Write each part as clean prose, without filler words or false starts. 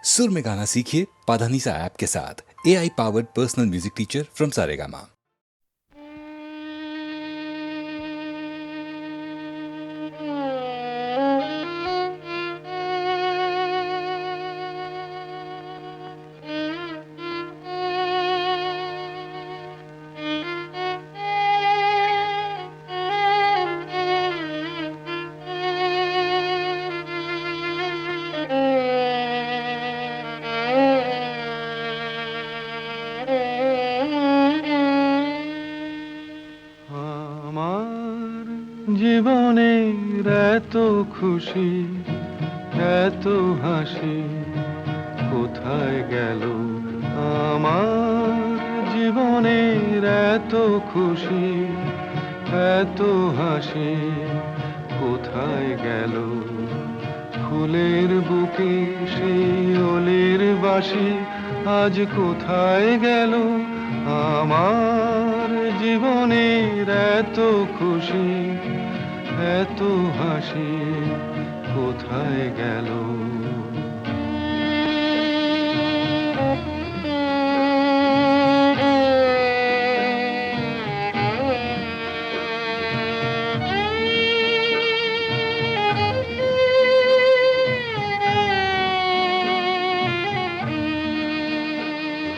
सुर में गाना सीखिए पाधानीसा ऐप के साथ। AI powered personal music teacher from Saregama. জীবনের এত খুশি এত হাসি কোথায় গেল আমার জীবনের এত খুশি এত হাসি কোথায় গেল ফুলের বুকে সেই ওলের বাসি আজ কোথায় গেল আমার জীবনের এত খুশি এত হাসি কোথায় গেল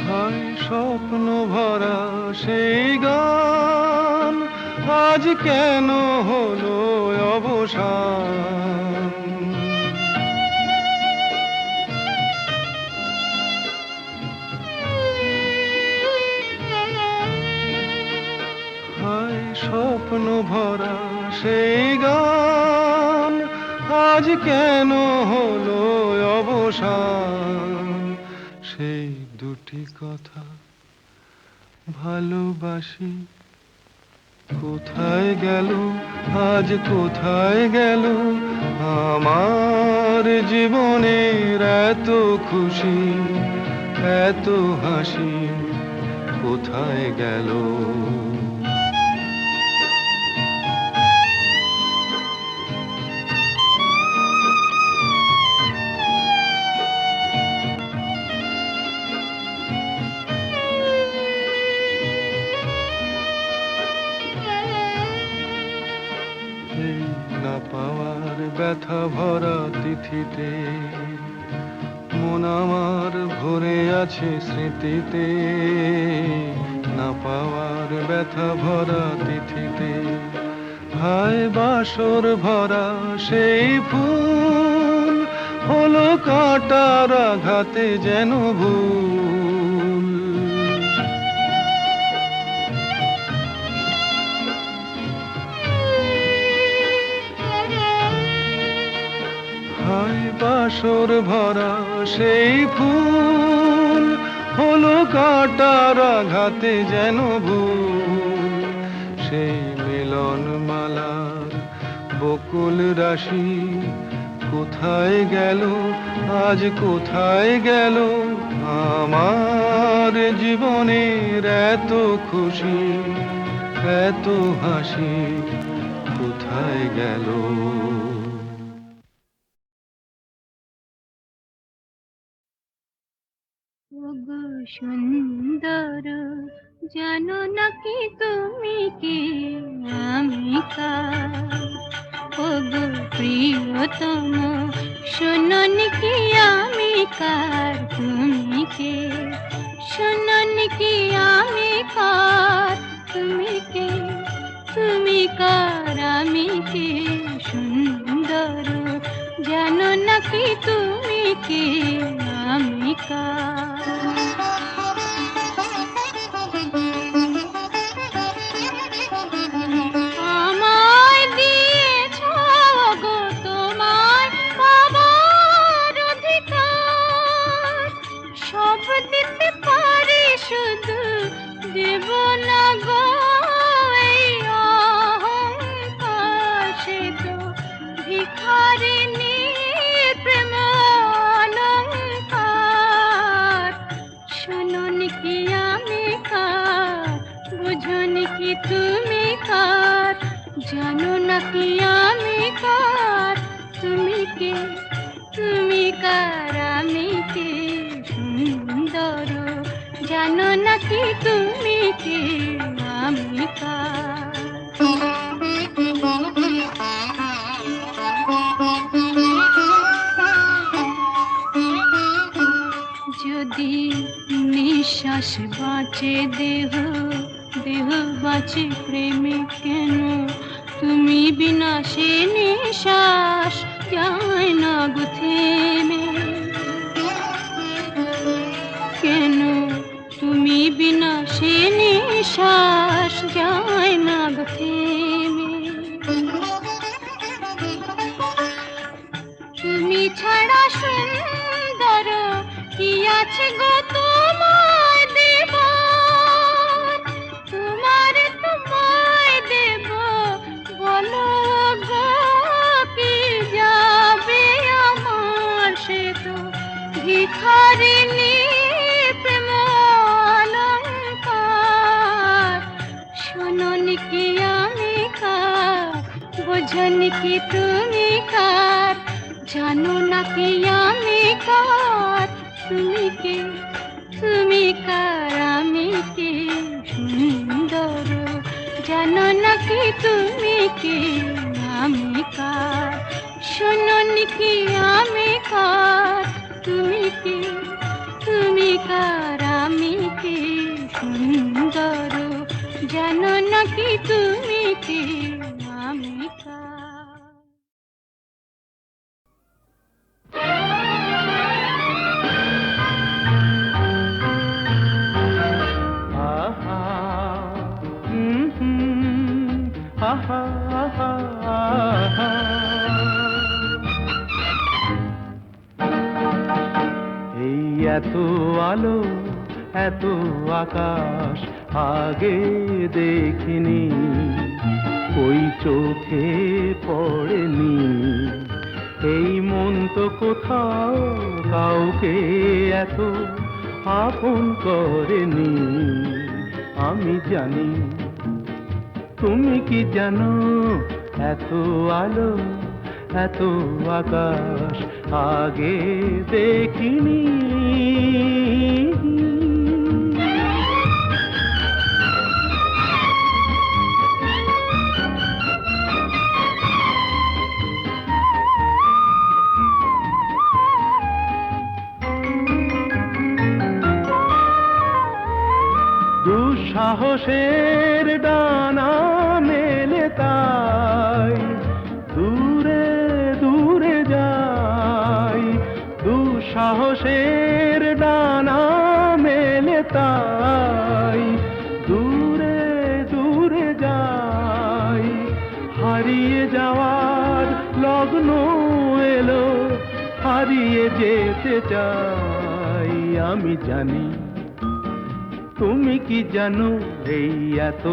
হায় স্বপ্ন ভরা সেই গান আজ কেন হলো অবসান হায় স্বপ্ন ভরা সেই গান আজ কেন হলো অবসান সেই দুটি কথা ভালোবাসি কোথায় গেল আজ কোথায় গেল আমার জীবনের এত খুশি এত হাসি কোথায় গেল না পাওয়ার ব্যথা ভরা তিথিতে মন আমার ভরে আছে স্মৃতিতে না পাওয়ার ব্যথা ভরা তিথিতে হায় বাসর ভরা সেই ফুল হলো কাঁটার আঘাতে যেন ভুল হায় বাসর ভরা সেই ফুল হলো কাঁটার আঘাতে যেন ভুল সেই মিলন মালার বকুল রাশি কোথায় গেল আজ কোথায় গেল আমার জীবনের এত খুশি এত হাসি কোথায় গেল ওগো সুন্দর জানো নাকি তুমি কে আমি কার ওগো প্রিয়তম শোনন কি আমি কার তুমি কে শোনন কি আমি কার তুমি কে তুমি কার আমি কে সুন্দর জানো নাকি তুমি কে আমি কার আমায় দিয়েছ গো তোমার পাবার অধিকার সব দিতে পারি শুধু দেব না গো এই অহংকার সে তো ভিখারিনী প্রেম অলংকার নাকি তুমি কে আমি কার? যদি নিঃশ্বাস বাঁচে দেহ, দেহ বাঁচে প্রেমে কেন? তুমি বিনা সে নিঃশ্বাস যায় না গো থেমে। কেন তুমি বিনা সে নিঃশ্বাস যায় না গো থেমে? তুমি ছাড়া সুন্দর কি আছে গো তোমায় দেব? তোমায় দেব বলো গো কি যাবে আমার? সে তো ভিখারিনী প্রেম অলংকার। শোনোনি কি আমি কার? বোঝনি কি তুমি কার? জানো না কি আমি কার? তুমি কে? তুমি কার? আমি কে? সুন্দর জানো না কি তুমি কে? আমি কার? শোনোনি কি আমি কার? তুমি কে? তুমি কার? আমি কে? সুন্দর জানো না কি তুমি কে? আমি কার? আহা আহা আহা আহা। এই এত আলো এত আকাশ আগে দেখিনি, ওই চোখে পড়েনি। এই মন তো কোথাও কাউকে এত আপন করেনি। আমি জানি তুমি কি জানো, এত আলো এত আকাশ আগে দেখিনি। দুঃসাহসের ডানা মেলে তাই দূরে দূরে যাই। দুঃসাহসের ডানা মেলে তাই দূরে দূরে যাই। হারিয়ে যাওয়ার লগ্ন এলো, হারিয়ে যেতে চাই। আমি জানি তুমি কি জানো, এই এত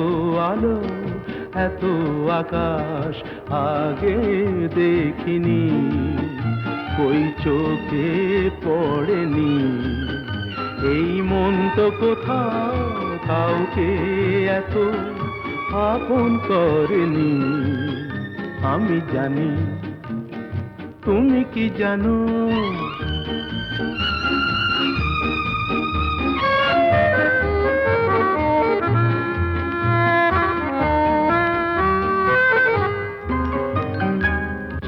আলো এত আকাশ আগে দেখিনি, ওই চোখে পড়েনি। এই মন তো কোথাও কাউকে এত আপন করেনি। আমি জানি তুমি কি জানো।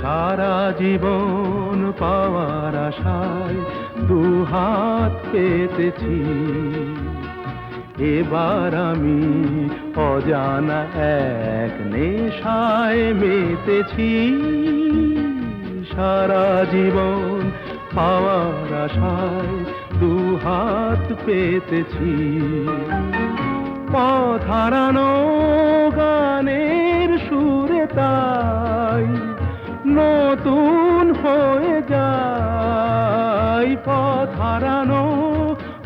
সারা জীবন পাওয়ার আশায় দুহাত পেতেছি, এবার আমি অজানা এক নেশায় মেতেছি। সারা জীবন পাওয়ার আশায় দুহাত পেতেছি, পথ হারানো গানের সুরে তাই নতুন হয়ে যায়। পথ হারানো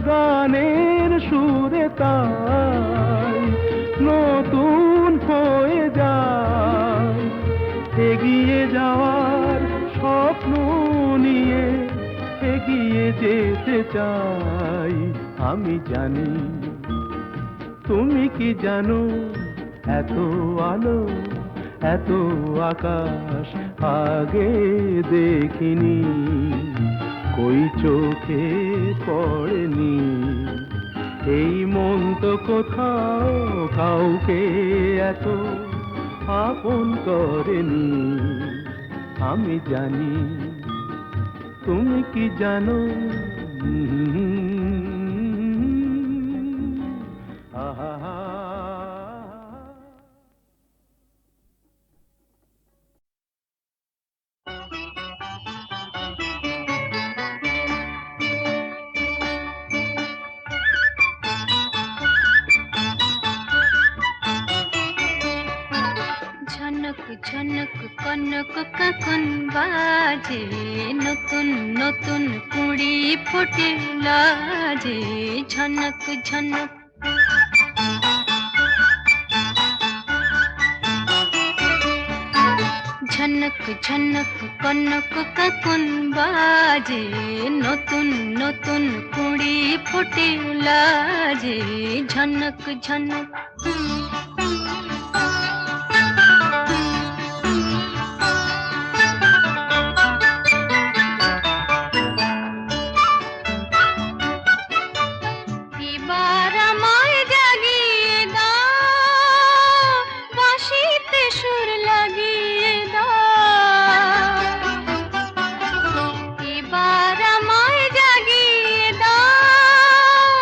গানের সুরে তাই নতুন হয়ে যায়। এগিয়ে যাওয়ার স্বপ্ন নিয়ে এগিয়ে যেতে চাই। আমি জানি তুমি কি জানো, এত আলো এত আকাশ আগে দেখিনি, কই চোখে পড়েনি। এই মন তো কোথাও কাউকে এত আপন করেনি। আমি জানি, তুমি কি জানো? আহা। ঝনক ঝনক কনক কাকন বাজে, নতুন নতুন কুড়ি ফোটে লাজে। ঝনক ঝনক ঝনক ঝনক কনক কাকন বাজে, নতুন নতুন কুড়ি ফোটে লাজে। ঝনক ঝনক এবার আমায় জাগিয়ে দাও, বাঁশিতে সুর লাগিয়ে দাও। এবার আমায় জাগিয়ে দাও,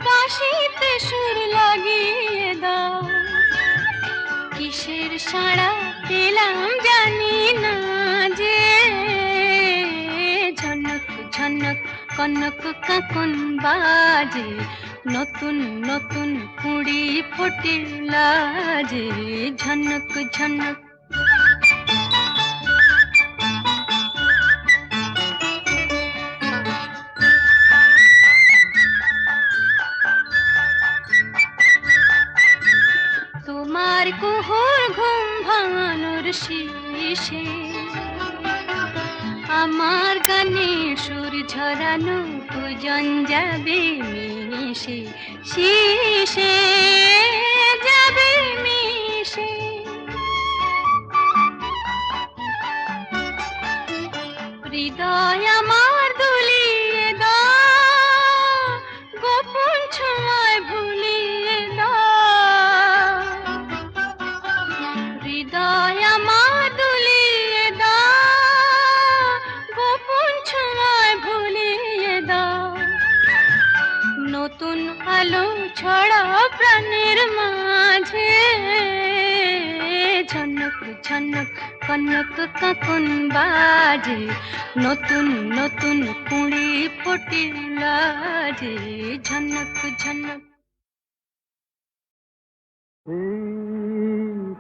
বাঁশিতে সুর লাগিয়ে দাও। কিসের সাড়া পেলাম জানি না যে, ঝনক ঝনক কনক কাকন বাজে, নতুন নতুন কুড়ি ফোটে লাজে। ঝনক ঝনক তোমার কুহুর ঘুম ভাঙানোর শীষে, আমার গানে সুর ঝরানো পূজন যাবে মিশে। শীষে যাবে মিশে। হৃদয় আমার দুলিয়ে দাও, গোপন ছোঁয়ায় ভুলিয়ে দাও। হৃদয় আমার দুলিয়ে দাও, গোপন ছোঁয়ায় ভুলিয়ে দাও। নতুন আলো ছড়াও প্রাণের মাঝে, ঝনক ঝনক কনক কাকন বাজে, নতুন নতুন কুড়ি ফোটে লাজে। ঝনক ঝনক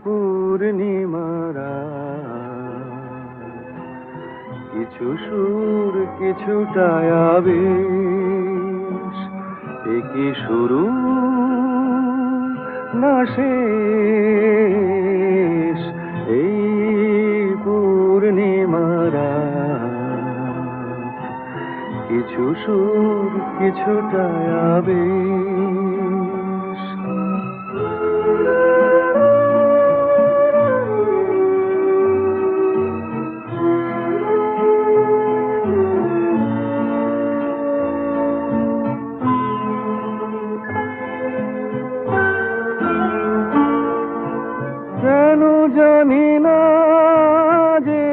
পূর্ণিমারা কিছু সুর কিছুটা আবেশ, এ কি শুরু না শেষ? এই পূর্ণিমারা কিছু সুর কিছুটা আবেশ। কেন জানি না যে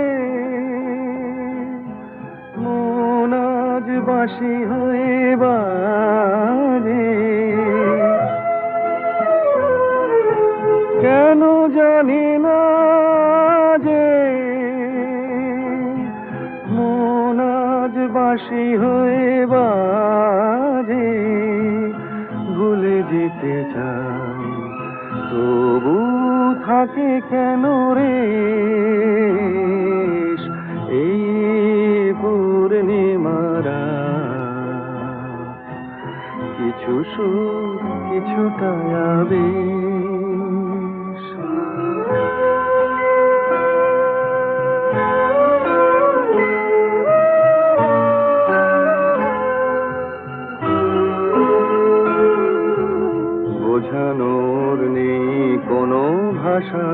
মন আজ বাঁশি হয়ে বাজে। কেন জানি না যে মন আজ বাঁশি হয়ে বাজে। ভুলে যেতে চাই তবু থাকে কেন রে এই পূর্ণিমারা? কিছু সুর কিছুটা আবেশ। বোঝানোর নেই কোনো ভাষা,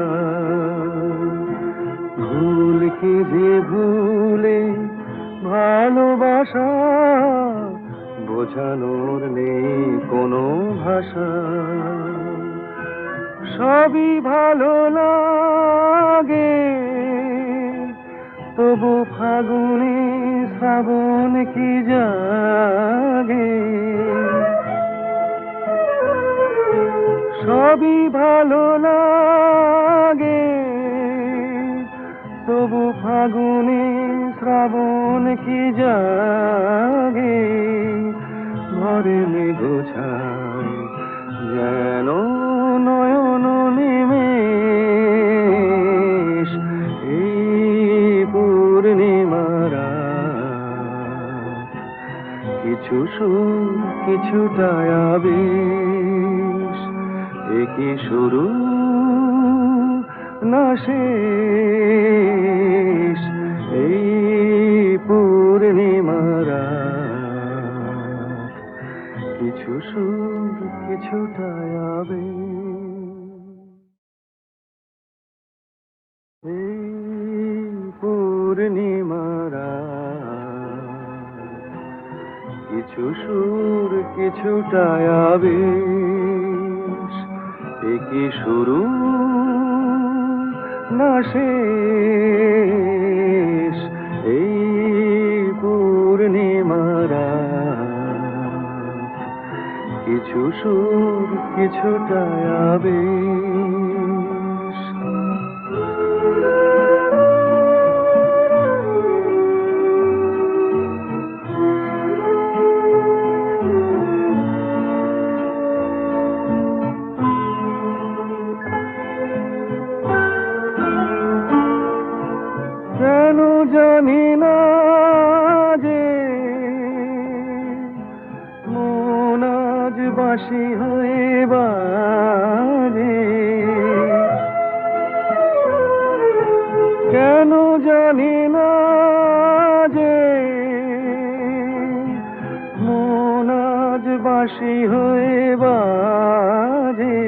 ভুল কি যে ভুলে ভালোবাসা বোঝানোর নেই কোনো ভাষা, সবই ভালো লাগে, তবু ফাগুনে শ্রাবণ কি জাগে। সবই ভালো লাগে, তবু ফাগুনে শ্রাবণ কি জাগে। ঘরে মেঘোছায় যেন নয়ন নিমেষ, এই পূর্ণিমারা কিছু সুর কিছুটা আবেশ, একই শুরু না শেষ, এই পূর্ণিমারা কিছু সুর কিছুটা আবেশ, এই পূর্ণিমারা কিছু সুর কিছুটা আবেশ, একই শুরু না শেষ, এই পূর্ণিমারা কিছু সুর কিছুটা আবেশ। কেন জানি না যে মন আজ বাঁশি হয়ে বাজে, কেন জানি না যে মন আজ বাঁশি হয়ে বাজে।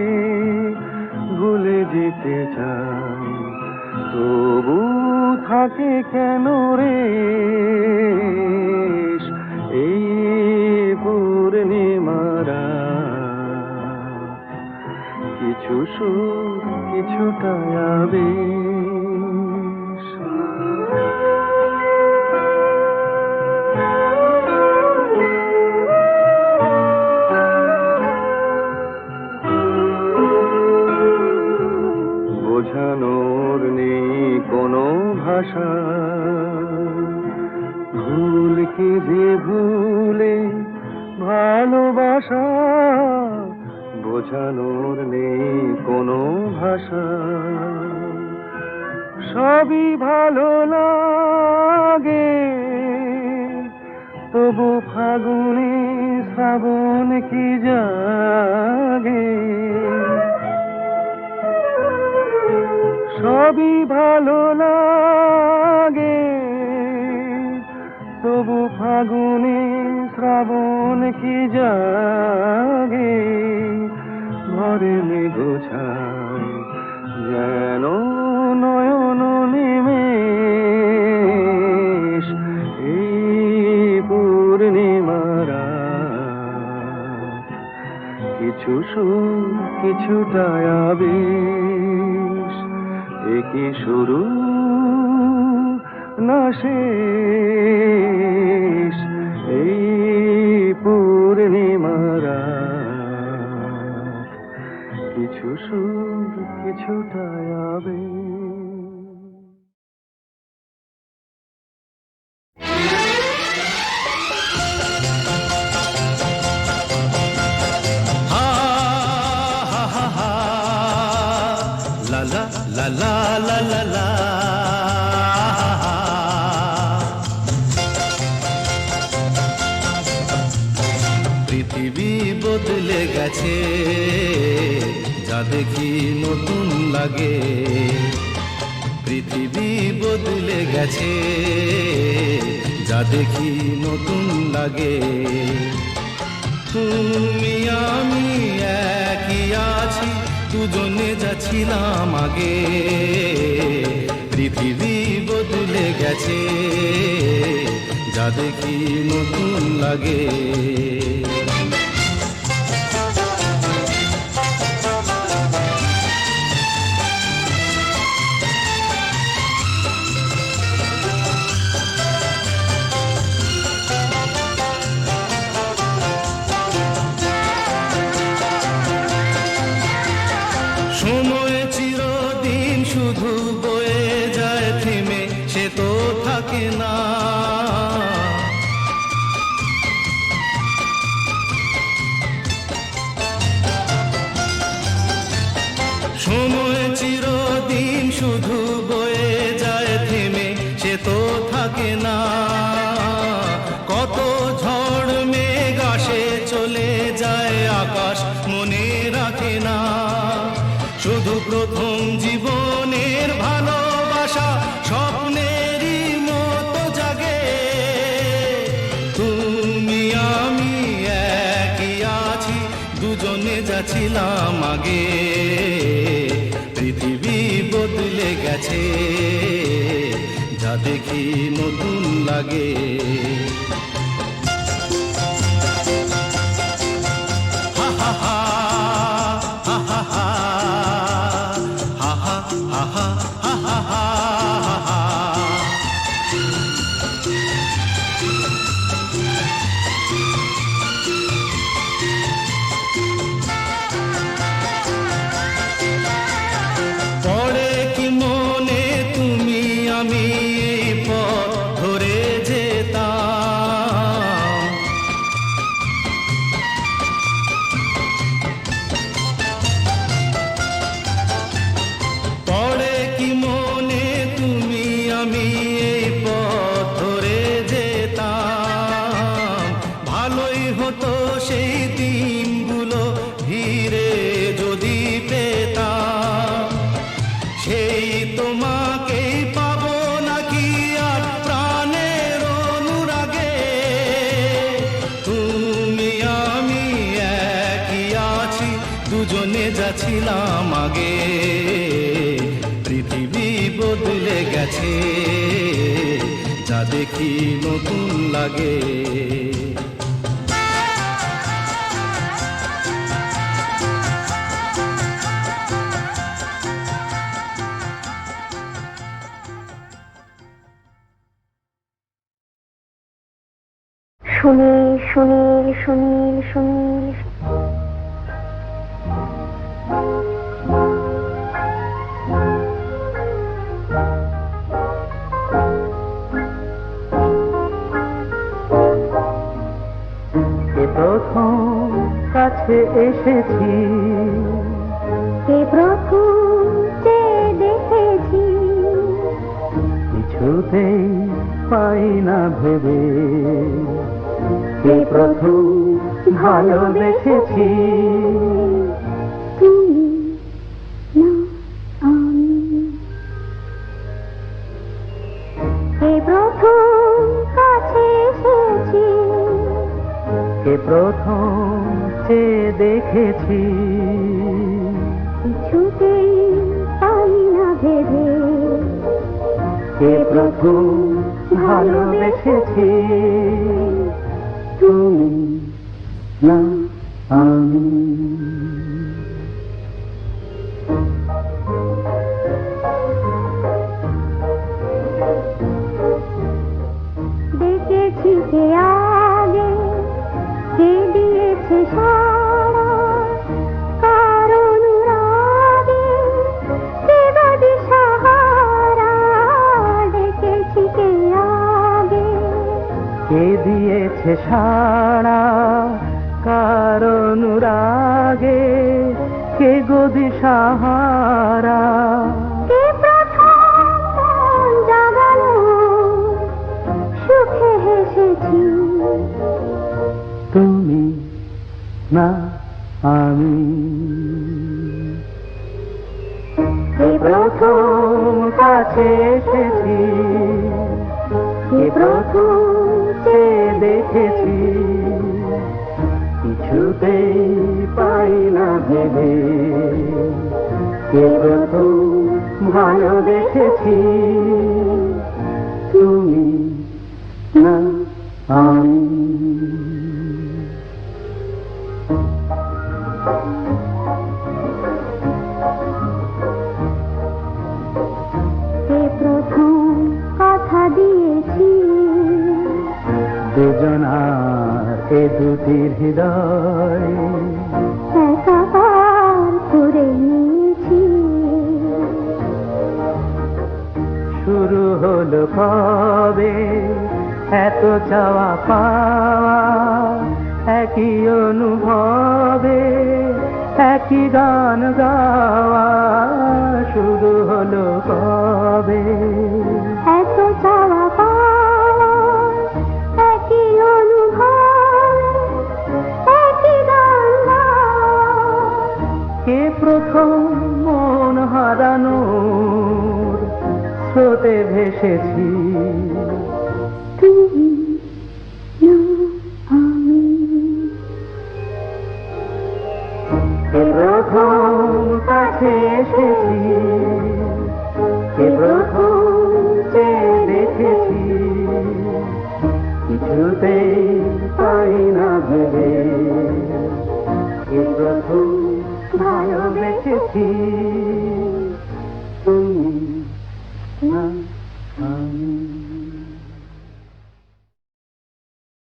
ভুলে যেতে চাই তবু থাকে কেন রে এই পূর্ণিমারা কিছু সুর কিছুটা আবেশ। বোঝানোর নেই কোনো ভাষা, ভুল কি যে ভুলে ভালোবাসা। বোঝানোর নেই কোনো ভাষা, সবই ভালো লাগে, তবু ফাগুনে শ্রাবণ কি জাগে। সবই ভালো লাগে, তবু ফাগুনে শ্রাবণ কি জাগে। ঘরে মেঘোছায় যেন নয়ন নিমেষ, এই পূর্ণিমারা কিছু সুর কিছুটা আবেশ, একই শুরু না শেষ, এই পূর্ণিমারা কিছু সুর কিছুটা আবেশ। La la la la la, পৃথিবী বদলে গেছে, যা দেখি নতুন লাগে। পৃথিবী বদলে গেছে, যা দেখি নতুন লাগে। তুমি আমি একই আছি, দুজনে যাচ্ছিলাম আগে। পৃথিবী বদলে গেছে, যা দেখি নতুন লাগে। থাকে না। সময় চিরদিন শুধু বয়ে যায় থেমে, সে তো থাকে না। কত ঝড় মেঘ আসে চলে যায়, আকাশ মনে রাখে না। শুধু প্রথম জীবনের ভালোবাসা স্বপ্নেরই মতো জাগে। তুমি আমি একই আছি, দুজনে যাচ্ছিলাম আগে। পৃথিবী বদলে গেছে, যা দেখি নতুন লাগে। হা হা হা হা হা হা হা হা হা হা হা হা হা। পড়ে কি মনে তুমি আমি এই পথ ধরে যেতাম। পড়ে কি মনে তুমি আমি এই পথ ধরে যেতাম। ভালোই হতো সেই দিনগুলো ধীরে যদি পেতাম। সেই তোমাকেই পাবো নাকি আর প্রাণের অনুরাগে। তুমি আমি একই আছি, দুজনে যাচ্ছিলাম আগে। পৃথিবী বদলে গেছে, যা দেখি নতুন লাগে। সুনীল সুনীল সুনীল সুনীল এ প্রথম কাছে এসেছি, কে প্রথম চেয়ে দেখেছি, কিছুতেই পাই না ভেবে। কে প্রথম ভালোবেসেছি, তুমি না আমি। কে প্রথম কাছে এসেছি, কে প্রথম চেয়ে দেখেছি, কিছুতেই পাই না ভেবে। কে প্রথম ভালোবেসেছি, তুমি না আমি। দেখেছি কে আগে, কে দিয়েছে সাড়া, কার অনুরাগে, কে বা দিশাহারা। দেখেছি কে আগে, কে দিয়েছে সাড়া, কার অনুরাগে, কে গো দিশাহারা। কে প্রথম মন জাগালো, সুখে হেসেছি, তুমি না আমি। কে প্রথম কাছে এসেছি, কে প্রথম চেয়ে দেখেছি, কিছুতেই পাই না ভেবে। কে প্রথম ভালোবেসেছি, তুমি না আমি। কে প্রথম কথা দিয়েছি, দুজনার এ দুটি হৃদয় একাকার করে নিয়েছি। শুরু হলো কবে এত চাওয়া পাওয়া একই অনুভবে একই গান গাওয়া শুরু হলো কবে এত চাওয়া পাওয়া একই অনুভব একই গান গাওয়া। কে প্রথম মন হারানোর স্রোতে ভেসেছি তুমি না আমি। কে প্রথম কাছে এসেছি কে প্রথম চেয়ে দেখেছি কিছুতেই পাই না ভেবে কে প্রথম ভালোবেসেছি